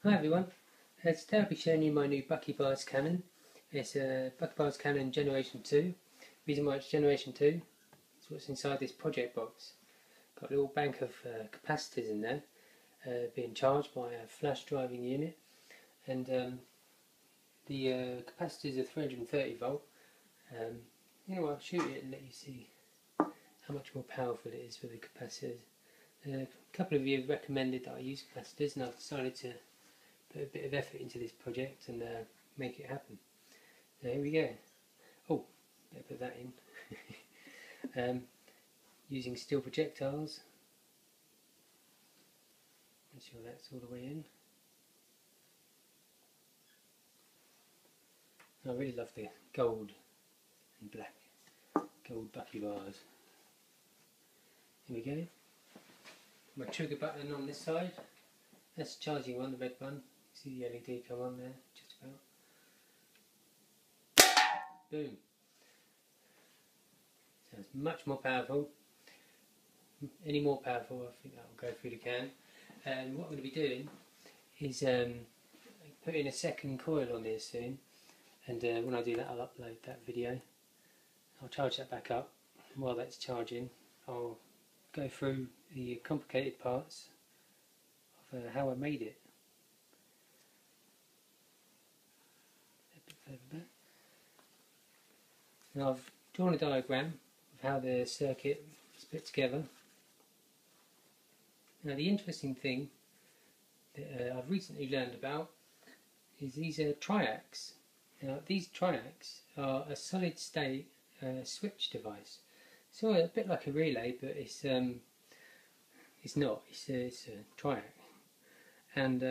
Hi everyone, today I'll be showing you my new Buckybar Cannon. It's a Buckybar Cannon Generation 2. The reason why it's Generation 2 is what's inside this project box. Got a little bank of capacitors in there being charged by a flash driving unit, and the capacitors are 330 volt. I'll shoot it and let you see how much more powerful it is for the capacitors. A couple of you have recommended that I use capacitors, and I've decided to put a bit of effort into this project and make it happen. So here we go. Oh, better put that in. Using steel projectiles. Make sure that's all the way in. I really love the gold and black gold Buckybars. Here we go. My trigger button on this side. That's the charging one, the red one. See the LED come on there, just about. Boom. Sounds much more powerful. Any more powerful, I think that will go through the can. And what I'm going to be doing is putting a second coil on here soon. And when I do that, I'll upload that video. I'll charge that back up. And while that's charging, I'll go through the complicated parts of how I made it. A bit further back. Now I've drawn a diagram of how the circuit is put together. Now the interesting thing that I've recently learned about is these triacs. Now these triacs are a solid state switch device. So a bit like a relay, but it's not. It's a triac. And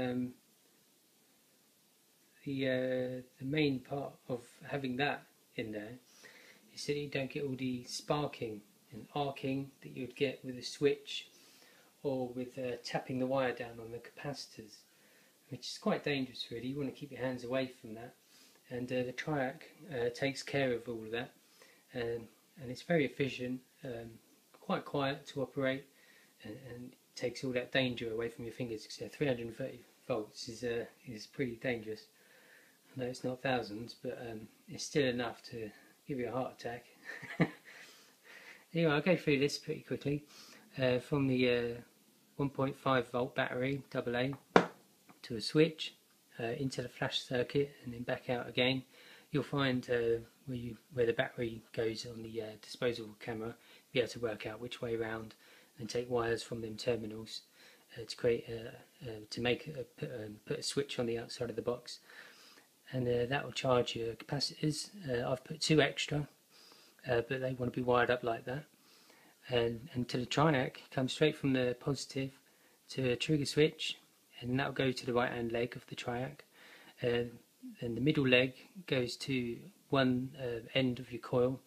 the main part of having that in there is that you don't get all the sparking and arcing that you'd get with a switch or with tapping the wire down on the capacitors, which is quite dangerous really. You want to keep your hands away from that, and the triac takes care of all of that, and it's very efficient, quite quiet to operate, and takes all that danger away from your fingers, because 330 volts is pretty dangerous. I know it's not thousands, but it's still enough to give you a heart attack. Anyway, I'll go through this pretty quickly. From the 1.5 volt battery AA to a switch, into the flash circuit and then back out again. You'll find where the battery goes on the disposable camera, be able to work out which way around and take wires from them terminals to create put a switch on the outside of the box, and that will charge your capacitors. I've put 2 extra, but they want to be wired up like that. And to the triac, comes straight from the positive to a trigger switch, and that will go to the right hand leg of the triac. And the middle leg goes to one end of your coil.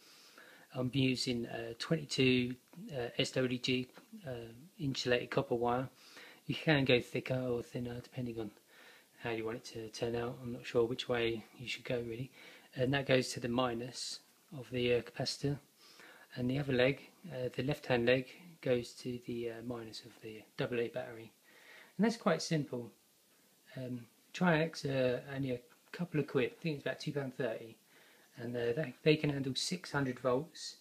I'm using 22 SWG insulated copper wire. You can go thicker or thinner depending on how you want it to turn out. I'm not sure which way you should go really. And that goes to the minus of the capacitor. And the other leg, the left hand leg, goes to the minus of the AA battery. And that's quite simple. Triacs are only a couple of quid. I think it's about £2.30. And they can handle 600 volts,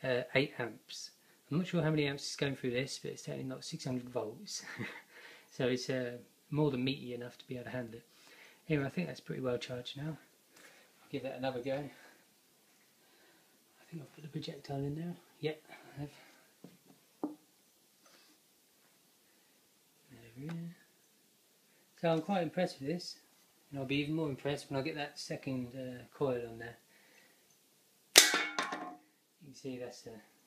8 amps. I'm not sure how many amps is going through this, but it's certainly not 600 volts. So it's more than meaty enough to be able to handle it. Anyway, I think that's pretty well charged now. I'll give that another go. I think I've put the projectile in there. Yep, I have. There we go. So I'm quite impressed with this, and I'll be even more impressed when I get that second coil on there. You can see that's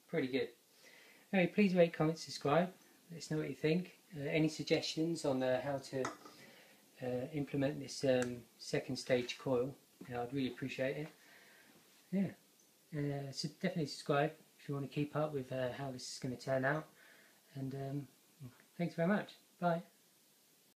pretty good. Anyway, please rate, comment, subscribe. Let us know what you think. Any suggestions on how to implement this second stage coil, I'd really appreciate it. Yeah, so definitely subscribe if you want to keep up with how this is going to turn out. And thanks very much. Bye.